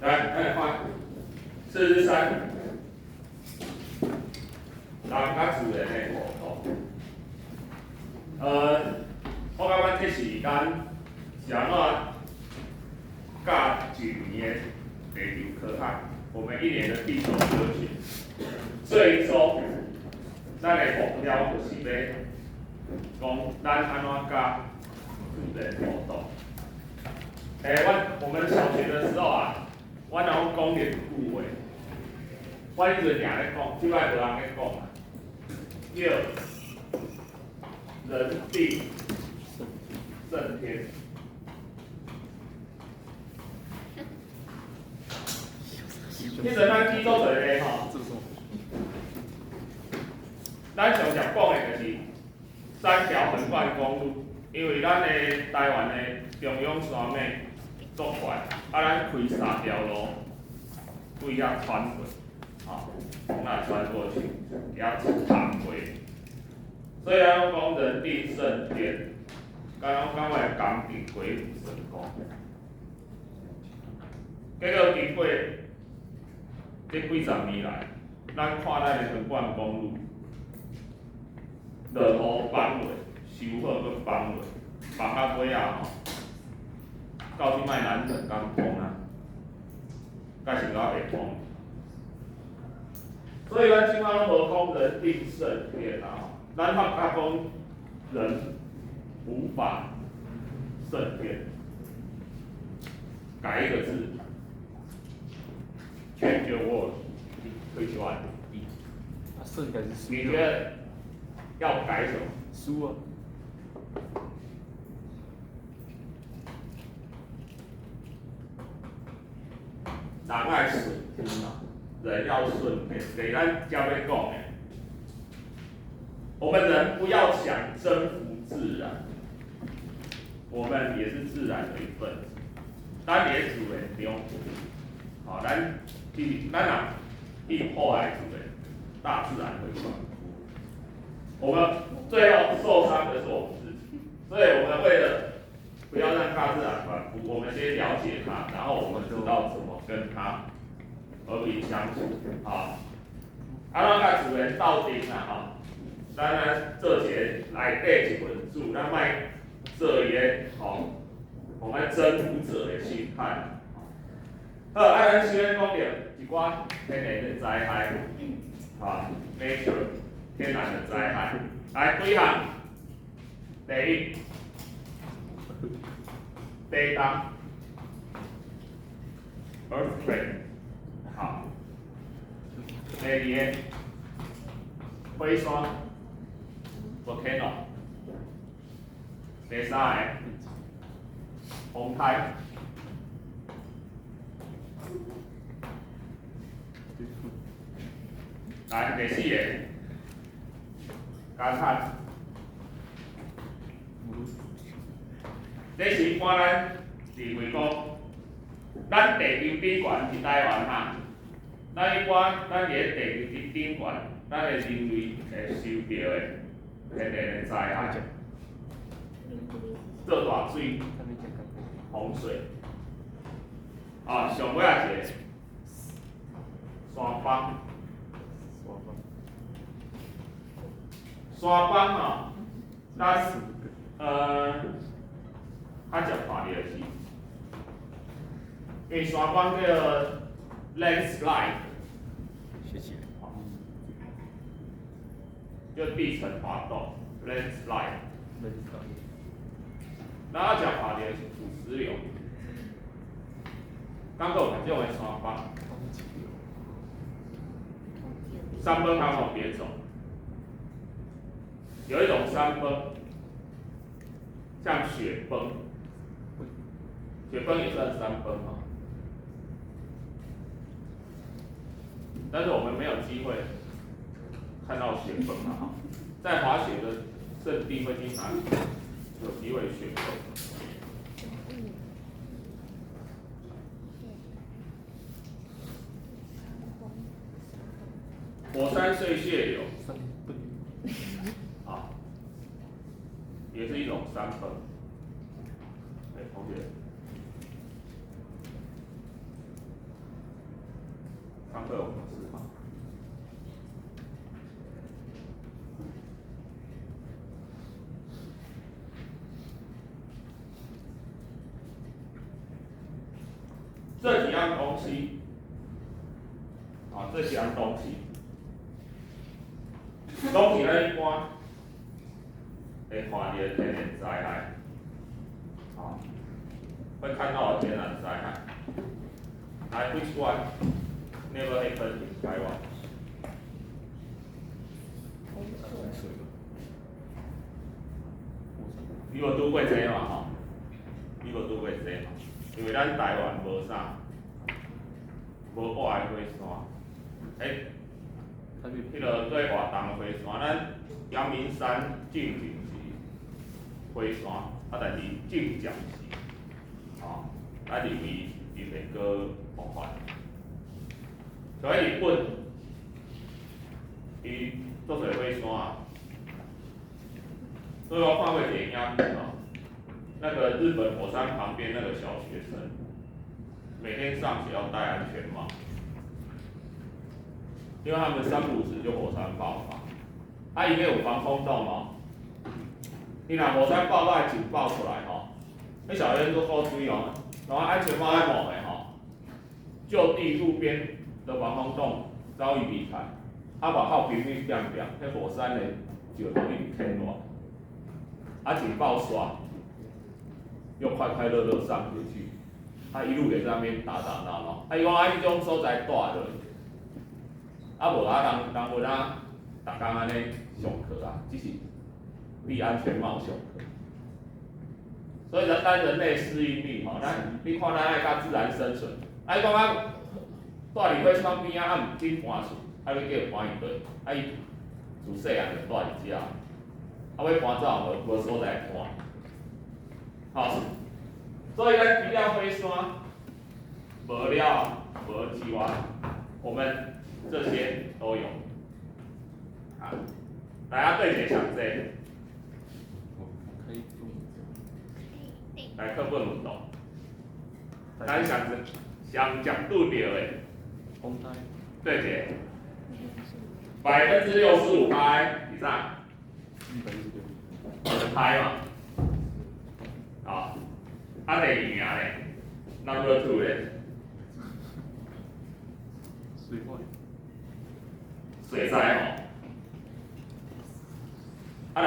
来看43，人甲自然的互动。我感觉这是咱是安怎教1年的地球科学，我们1年的地球科学，最终咱的目标就是要讲咱安怎教自然互动。我们小学的时候啊，我若讲连句话，我迄阵定咧讲，即摆无人咧讲啊，叫人地胜天。迄阵咱记做做咧吼，咱常常讲的就是3条横贯公路，因为咱的台湾的中央山脉足悬，咱开3条路，对遐穿过，从那穿过去，遐趟过。所以咱讲人定胜天，刚我的工程鬼斧神工，结果经过这几十年来，咱看咱的横贯公路，落雨放落，修好搁放落，放到尾啊吼，到即摆咱才敢讲啊，甲是到袂讲。所以咱即摆拢无讲人定胜天啊。咱较讲人无法胜天，改一个字 ，change your word， which one？ 胜应该是输。你觉得要改什么？输啊。人爱顺天嘛，人要顺天，给咱教要讲的。我们人不要想征服自然，我们也是自然的一份子。咱也自然中，咱去破坏自然，大自然会反复。我们最后受伤的是我们自己，所以我们为了不要让大自然反复，我们先了解它，然后我们知道怎么跟它和平相处。咱甲自然斗阵啊，咱做一个内底一份子，咱莫做伊个我们征服者的心态。好，咱先讲到一寡天然的灾害，nature 天然的灾害，来几项，第一，地震 ，earthquake， 好，第二个火山 ，volcano， 第三个风台。来，第4个干旱。这是一般咱认为讲，咱地球顶悬是台湾咱一般咱伫咧地球顶悬，咱的人类会受到的天然的灾害，做大水、洪水，上尾一个山崩。山崩咱较常看到的是，因为山崩叫 landslide， 叫地层滑动 landslide。咱较常看到的是土石流，刚有这种的山崩。山崩还有别种。有一种山崩，像雪崩，雪崩也算山崩但是我们没有机会看到雪崩在滑雪的圣地会经常有机会雪崩。火山碎屑流。也是一种山崩。同学，上课有考试吗？这几样东西，这几样东西，拢是咱一般会看到的天然灾害，会看到的天然灾害。来 ，which one never happened in Taiwan？ 你有拄过这嘛？吼，你有拄过这嘛？因为咱台湾无啥，无活的火山，迄个最活动的火山，咱阳明山正正是火山，但是正将是，咱认为伊会搁爆发。所以日本，伊做侪火山。所以我看过电影那个日本火山旁边那个小学生，每天上学要戴安全帽，因为他们3不5时就火山爆发，里面有防空洞哦。你若火山爆发警报出来那小学生都够注意然后安全帽要抹的就地路边的防空洞早已离开，外口平平亮亮，那火山呢就容易天乱。警报刷，又快快乐乐上学去，一路在那边打打闹闹，伊讲迄种所在住落，无人无逐工安尼上课只是戴安全帽上课。所以咱人类适应力你看咱爱甲自然生存，伊讲住伫火山边毋紧搬厝，你叫伊搬去倒？伊自细汉就住伫遮。要搬走无所在搬，所以咱除了火山，无了无之外，我们这些都有。大家对解想这，来课本运动，咱想讲对着的，对解65%拍以上。拍嘛，第二名嘞 ，Number 2嘞，水灾来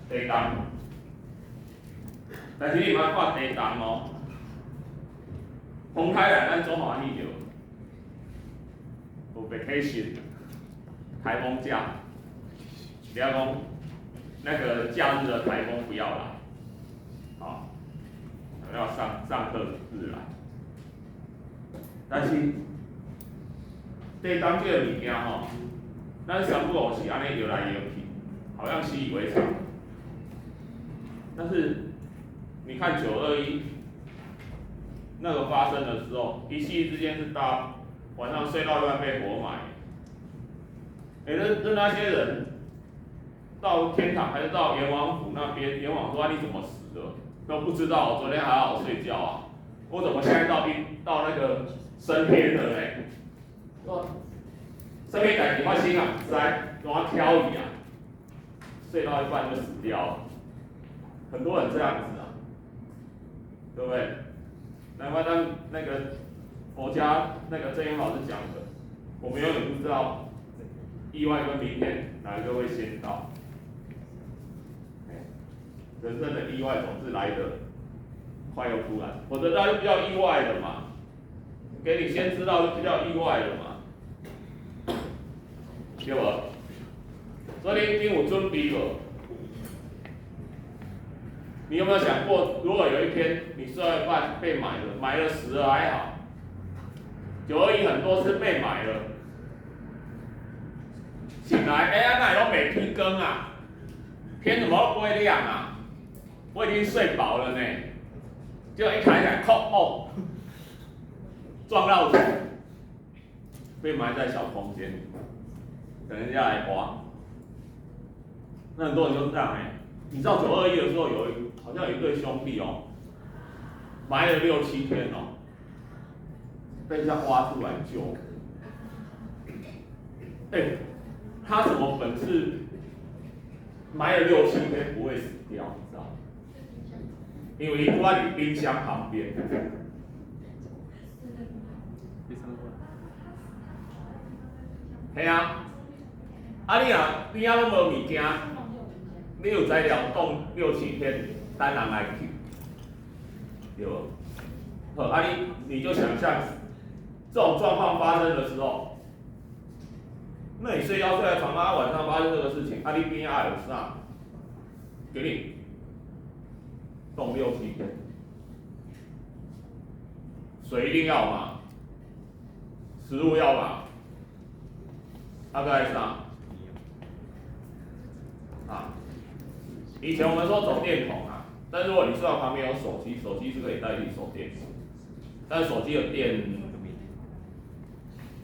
地震，但是你莫看地震风台来咱总欢喜着，有 vacation， 台风假。不要讲那个假日的台风不要来，要上课自然。但是地震这个物件咱三不五时安尼摇来摇去，好像习以为常。但是你看921那个发生的时候，一夕之间是大晚上睡到一半被活埋，那些人。到天堂还是到阎王府那边？阎王说你怎么死的？都不知道，我昨天还好好睡觉我怎么现在到那个升天了嘞？升天代志我心啊不知，让我挑伊睡到一半就死掉了。很多人这样子对不对？难怪当那个佛家那个正言老师讲的，我们永远不知道意外跟明天哪一个会先到。人生的意外总是来得快又突然，否则那就比较意外的嘛。给你先知道就比较意外的嘛，对不？所以你有准备无？你有没有想过，如果有一天你睡到一半被埋了死了还好，921很多次被埋了，醒来那都没天更天怎么都不会亮我已经睡饱了呢，结果一抬起来，撞到头，被埋在小空间里，等人家来挖。那很多人就这样你知道921的时候好像有一对兄弟埋了6、7天被人家挖出来救。他什么本事埋了6、7天不会死掉，你知道吗？因为他在你冰箱旁边。系啊，你啊拢无物件，你有材料冻6、7天，等人来救，对不？好，你就想象这种状况发生的时候，那你睡觉睡在床上，晚上发生这个事情，你边有啥？给你冻6、7天，水一定要嘛，食物要嘛。大概是啥？以前我们说手电筒啊，但如果你睡到旁边有手机，手机是可以代替手电筒，但是手机的电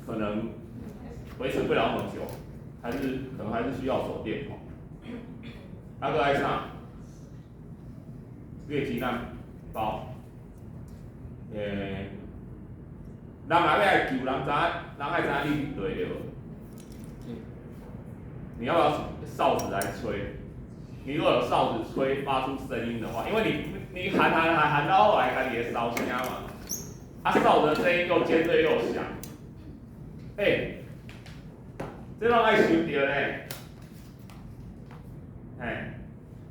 可能维持不了那么久，可能还是需要手电筒。大概是啥？月鸡蛋包，人若要来救人爱知影你对了。你要不要哨子来吹？你如果有哨子吹发出声音的话，因为你喊到后来，它也烧声嘛。哨子的声音又尖锐又响，这让爱想到呢。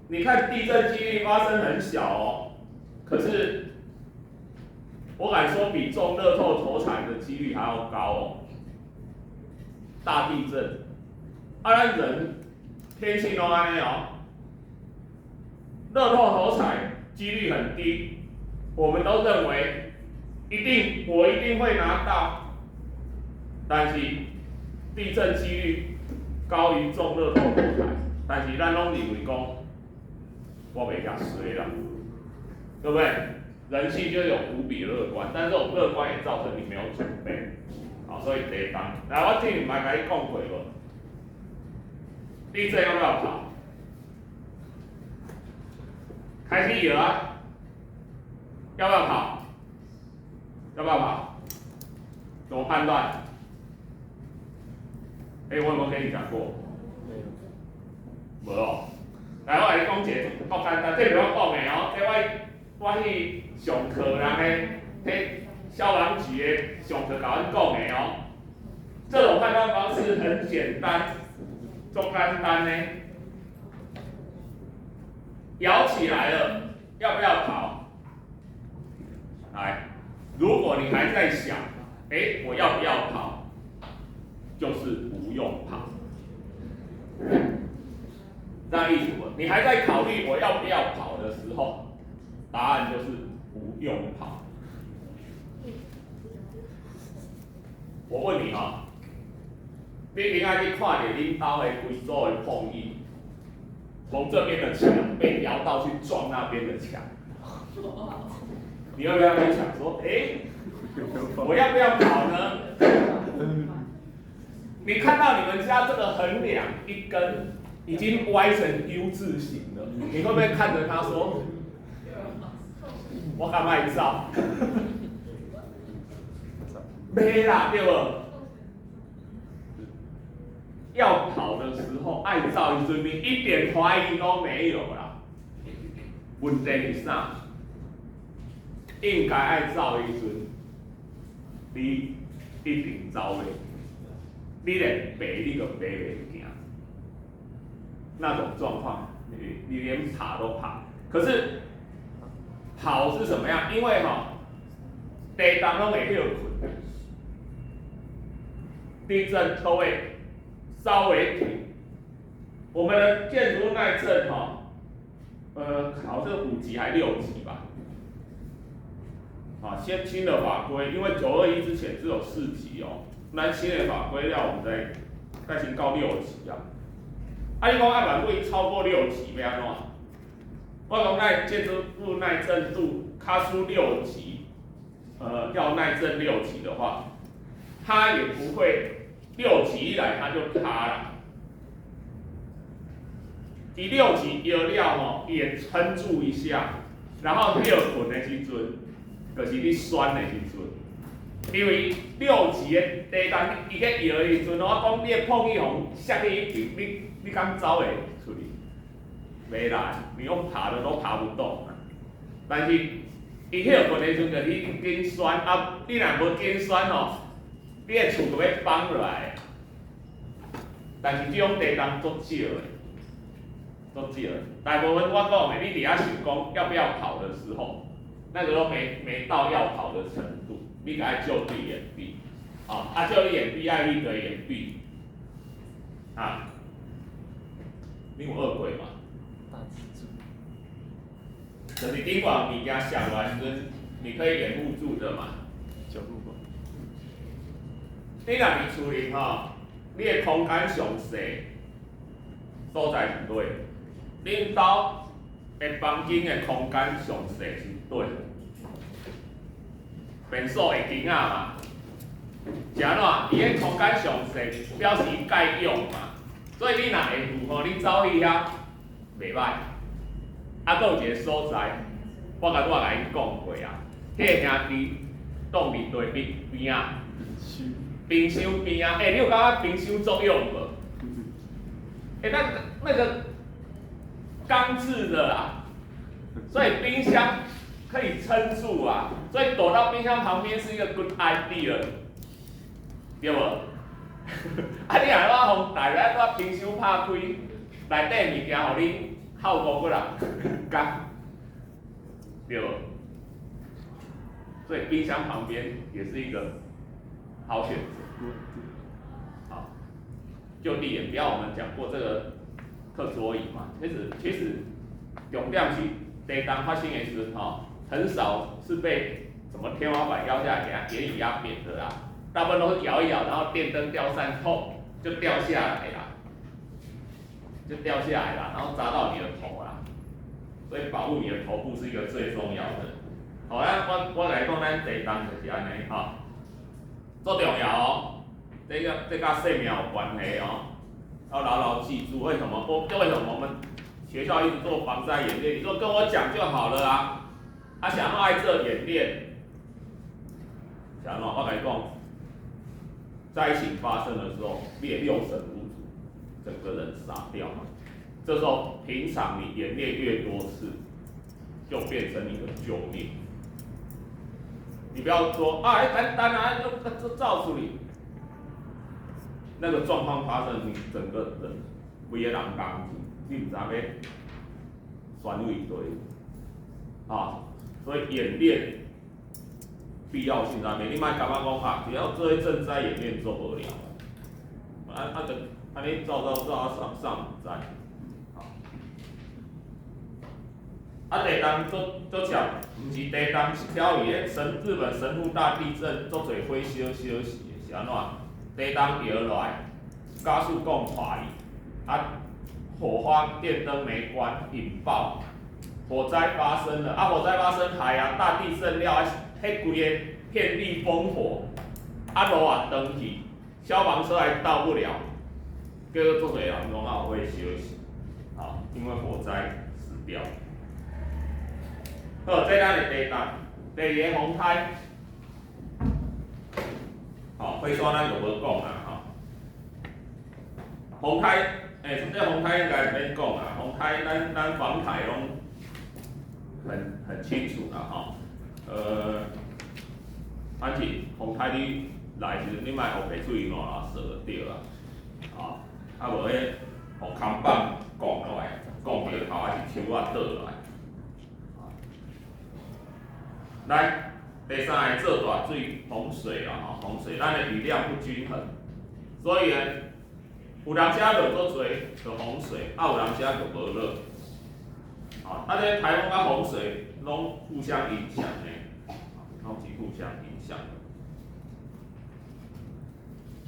你看地震几率发生很小哦，可是我敢说比中乐透头彩的几率还要高哦。大地震。咱人天性都安尼哦，乐透头彩几率很低，我们都认为我一定会拿到，但是地震几率高于中乐透头彩，但是咱拢认为讲我袂遐衰啦，对不对？人性就有无比乐观，但是这种乐观也造成你没有准备，好，所以得当。来，我听你们甲你讲过无？地震要不要跑？开始有啊，要不要跑？要不要跑？怎么判断？我有没有跟你讲过？没有。无。来，我来讲一个较简单，这不要讲的哦，这我去上课人的，迄消防局的上课甲阮讲的哦。这种判断方式很简单。做简单呢，摇起来了，要不要跑？来，如果你还在想，我要不要跑？就是不用跑。这样意思不？你还在考虑我要不要跑的时候，答案就是不用跑。我问你啊。你明仔去看到恁兜的规组的碰椅，从这边的墙被摇到去撞那边的墙，你要不要去想说，我要不要跑呢？你看到你们家这个横梁一根已经歪成 U 字形了，你会不会看着他说，我敢卖照？没啦，对不？要跑的时候，爱照一阵，你一点怀疑都没有啦。问题是啥？应该爱照一阵，你一定走袂，你连爬你都爬袂行。那种状况，你连爬都爬。可是跑是什么样？因为地动拢会休困，地震都会。稍微停，我们的建筑耐震好像5级还6级吧，新的法规，因为921之前只有4级哦，那新的法规要我们再升到6级啊。你讲要万贵超过6级要安怎？我讲在建筑物耐震度卡出6级，要耐震6级的话，它也不会。6级一来它就塌了，第6级摇了也撑住一下，然后第二捆的时阵，就是你酸的时阵，因为6级的地动，伊个摇的时阵，我讲你的碰气风摔去一边，你敢走会出去？袂来，你用爬的都爬不动。但是伊迄个棍的时阵，就你紧栓啊，你若无紧栓哦，你的厝就要崩落来。但是这种地动足少的，足少的。大部分我讲的，你伫遐想讲要不要跑的时候，那个都没到要跑的程度。你该就地掩蔽，就你掩蔽爱你的掩蔽，你有学过嘛？大蜘蛛。就是顶管物件上来时阵，你可以掩护住的嘛。角度吧。你若伫厝里你的空间上细，所在是对。恁兜的房间的空间上细是对。便所会紧嘛，是安怎？伊个空间上细，表示伊该用嘛。所以你若会赴你走去遐袂歹。佫有一个所在，我甲你讲过啊，迄个兄弟挡伫地边啊，冰箱边啊，你有感觉冰箱作用无？那个钢制的啦，所以冰箱可以撑住啊，所以躲到冰箱旁边是一个 good idea， 对无？你若我互大家我冰箱拍开，内底物件互你耗5个人干，对无？所以冰箱旁边也是一个好选择。好，就地掩标我们讲过这个课桌椅嘛，其实重点是地动发生的时候，很少是被什么天花板摇下来给它给你压扁的啦，大部分都是摇一摇，然后电灯掉散后就掉下来啦，然后砸到你的头啦，所以保护你的头部是一个最重要的。好，我来讲咱地动就是安尼足重要哦，这甲生命有关系哦，要牢牢记住。为什么我们学校一直做防灾演练？你说跟我讲就好了啊，想要爱这演练，想要我跟你讲，灾情发生的时候，你也六神无主，整个人傻掉嘛。这时候平常你演练越多次，就变成你的救命。你不要说简单啊，就照处理。那个状况发生，你整个人规个人扛住，你唔知要选位对，所以演练必要性在面，你莫感觉讲只要做赈灾演练做无了，你照上灾。地动做强，毋是地动是条伊日本神户大地震做侪火烧是安怎？地动摇落来，加速供垮伊，火花电灯没关，引爆，火灾发生了，火灾发生海大地震了，迄规个遍地烽火，路灯去，消防车还到不了，叫做做侪人拢会烧死，因为火灾死掉。好，这咱的地动，第二个风台，火山咱就无讲啦，风台，这风台应该唔免讲啦，风台咱防台拢很清楚啦，反正风台你来时，你莫学白水烂啦，烧就对啦，无迄互空棒降落来，降到头还是树倒落来。来，第三个做大水洪水啦，洪水，咱的雨量不均衡，所以呢，有人遮落足多就洪水，有人遮就无落，这台风甲洪水拢互相影响的，拢是互相影响的。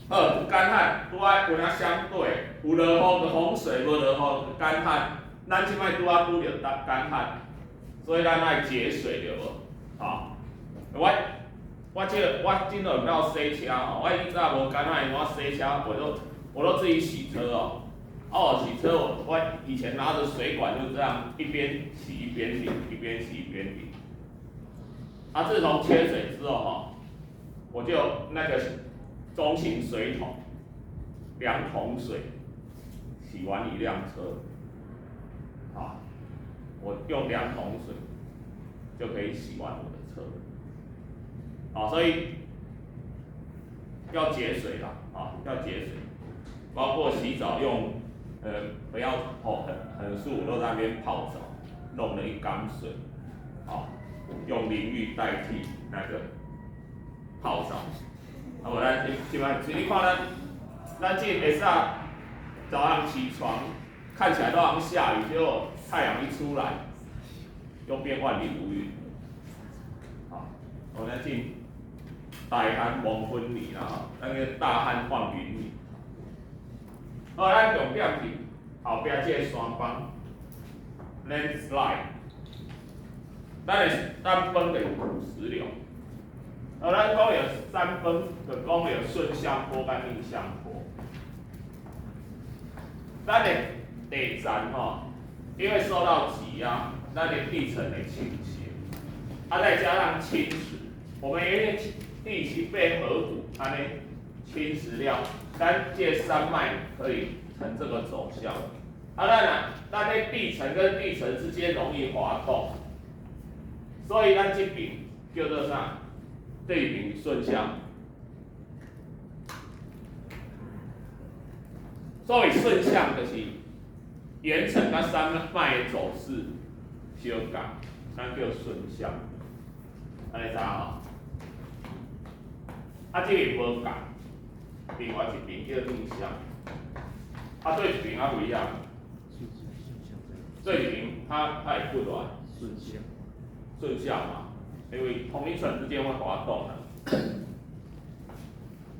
好，干旱拄爱有影相对，有落雨就洪水，无落雨就干旱。咱即摆拄着干旱，所以咱爱节水着无？我真的唔要洗车我以前无干旱，我洗车我都自己洗车洗车我以前拿着水管就这样一边洗一边淋，一边洗一边淋。自从缺水之后我我就那个中型水桶2桶水洗完1辆车，好，我用2桶水就可以洗完我的车，好，所以要节水啦，啊，要节水，包括洗澡用，不要很素都在那边泡澡，弄了一缸水，好，用淋浴代替那个泡澡。啊，我咱即摆，你看咱这下早上起床，看起来都好像下雨，结果太阳一出来，又变万里无云。好，我咱进大旱黄昏雨啦，咱个大旱放云雨。好，咱重点是后壁这个山崩 landslide， 咱崩的土石流。咱讲有山崩，就讲有顺向坡跟逆向坡。咱的地层因为受到挤压，咱的地层会倾斜，再加上侵蚀，我们因为地形被河谷安尼侵蚀了，咱这山脉可以呈这个走向。咱的地层跟地层之间容易滑动，所以咱这边叫做啥？对比顺向，所谓顺向就是岩层跟山脉的走势相共，咱叫顺向。安尼知吼？这边无共，另外一边叫逆向。对一边不一样，对一边它会不乱，顺向嘛。因为同一层之间会滑动的，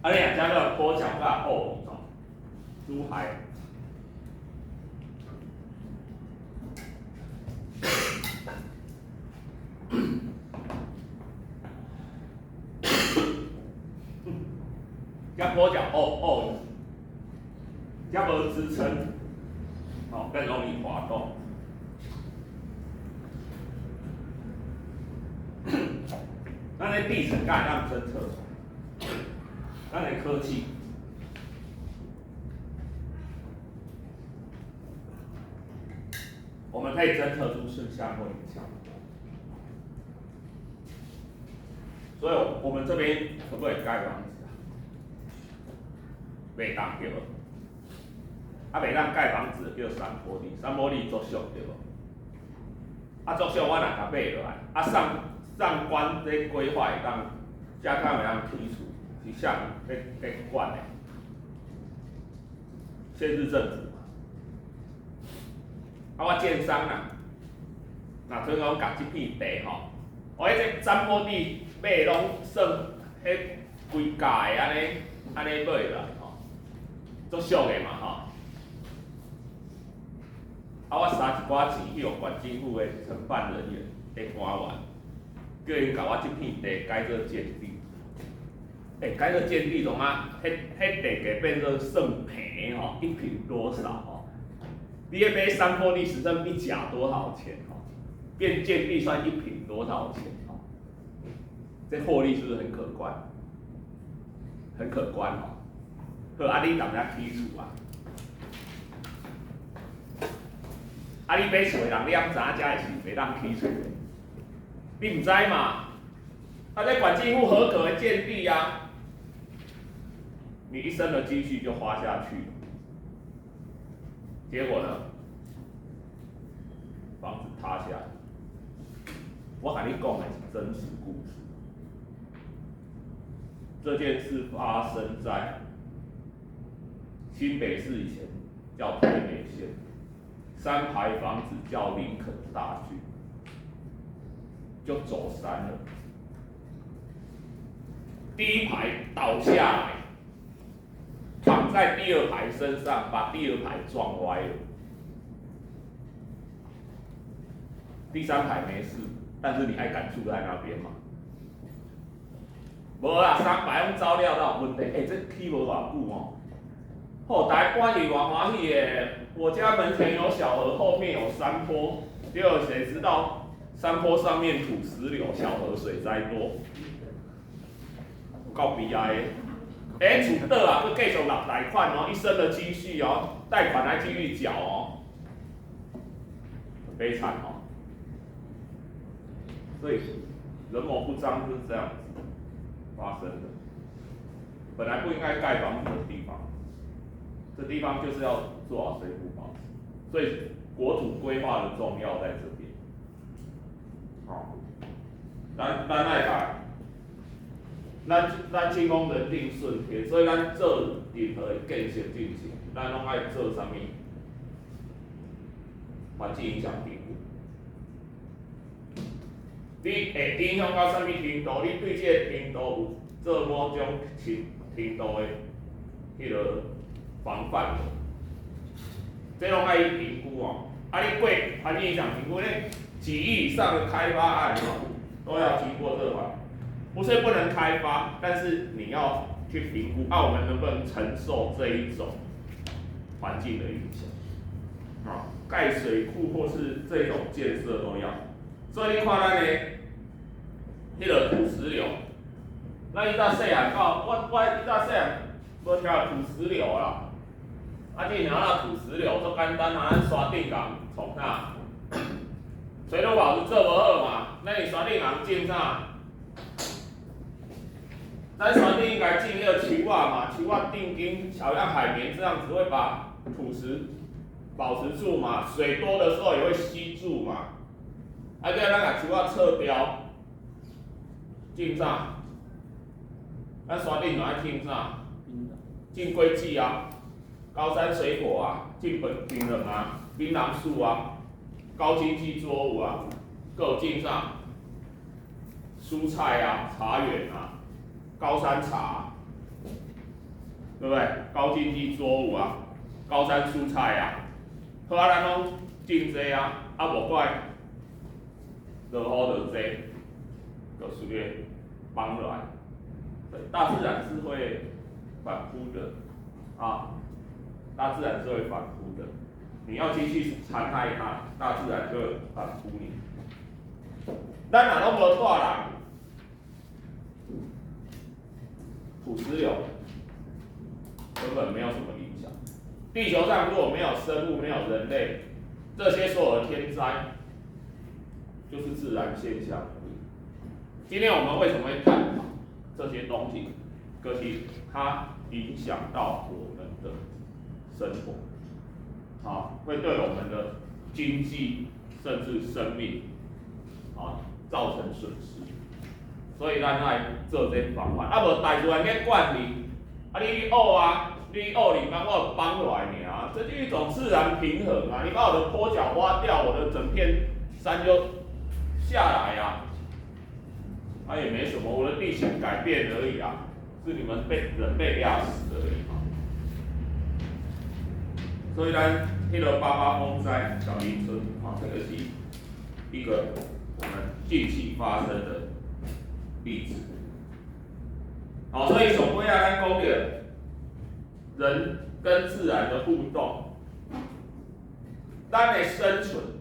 两家的坡脚甲后珠海，加坡脚加无支撑，更容易滑动。咱的地层敢让侦测，咱的科技，我们可以侦测出顺向或逆向。所以我们这边可不可以盖房子啊？袂当对无？袂当盖房子叫山坡地，山坡地作俗对无？作俗我若甲买落来，上关这规划会当，加上会当提出是向在管的，县市政府嘛。我建商啦，若像讲甲这片地我这山坡地买拢算迄规价的安尼买来作俗的嘛我撒一寡钱去互县政府的承办人员的官员。叫因甲我这片地改做建地，改做建地种迄地价变做算平1坪多少你要买山坡地时剩1甲多少钱变建地算1坪多少钱这获利是不是很可观？很可观好，你怎样起厝你买厝的人，你也知影这是袂当起厝的。你唔知嘛？在管政府合格的建地你一生的积蓄就花下去了。结果呢？房子塌下来。我跟你讲的是真实故事。这件事发生在新北市以前叫台北县，3排房子叫林肯大郡。就走山了，第1排倒下来，躺在第2排身上，把第2排撞歪了。第3排没事，但是你还敢住在那边吗？无啦，3排拢照料到有问题。这起无偌久大家关于偌欢喜的，我家门前有小河，后面有山坡，结果谁知道？山坡上面土石流，小河水灾多。有国悲哀的，厝倒啊，佮继续纳贷款哦，一生的积蓄哦，贷款还继续缴哦，悲惨哦。所以人谋不臧就是这样子发生的。本来不应该盖房子的地方，这地方就是要做好水土保持，所以国土规划的重要在这边。好，咱爱甲，咱清风人定顺天，所以咱做任何的建设进行，咱拢爱做啥物？环境影响评估。你会影响到啥物程度？你对这个程度有做某种程度的迄个防范无？这拢爱去评估哦。啊，你过环境影响评估，你几亿以上的开发案哦，都要经过这个环，不是不能开发，但是你要去评估，我们能不能承受这一种环境的影响？啊，盖水库或是这种建设都要。所以你看咱的迄个土石流，咱伊早细汉到我伊早细汉无听土石流啦，你听到土石流足简单啊，咱山顶人从哪？水土保持做无好嘛，咱山顶人种啥？咱山顶应该种迄个树仔嘛，树仔定根，好像海绵这样子会把土石保持住嘛，水多的时候也会吸住嘛。叫咱把树仔撤掉，种啥？咱山顶人爱种啥？种果子啊，高山水果啊，种槟榔啊，槟榔树啊，高经济作物啊，还有种啥？蔬菜啊，茶园啊，高山茶，对不对？高经济作物啊，高山蔬菜啊，好啊，咱拢种这啊，无怪。落雨就多，就属于帮来。大自然是会反扑的，大自然是会反扑的。你要继续残害它，大自然就会反扑你。咱哪拢无大人，土石流根本没有什么影响。地球上如果没有生物，没有人类，这些所有的天灾。就是自然现象而已。今天我们为什么会探讨这些东西？可是它影响到我们的生活，会对我们的经济甚至生命，造成损失。所以咱爱做这防范。无大自然去管你，你恶啊，你恶你帮我帮来尔，这是一种自然平衡啊！你把我的坡脚挖掉，我的整片山就下来呀，也没什么，我的地形改变而已啊，是你们人被压死而已嘛。所以咱迄个88风灾小林村，这个是一个我们近期发生的例子。所以总归咱讲的人跟自然的互动，咱的生存。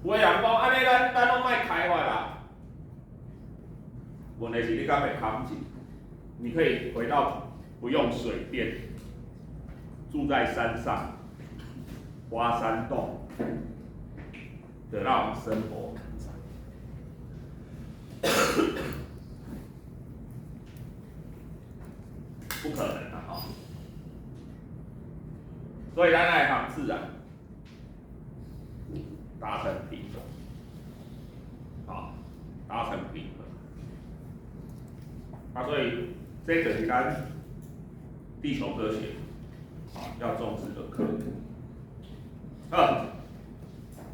有的人讲，安尼咱拢卖开发啦。问题是你敢会扛起？你可以回到不用水电，住在山上，挖山洞的那种生活。不可能啊！所以咱爱靠自然。达成平衡，达成平衡。所以这个是咱地球科学要重视的课题。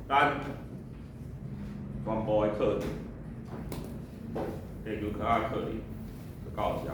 咱全部的课题，地球科学课题就到这。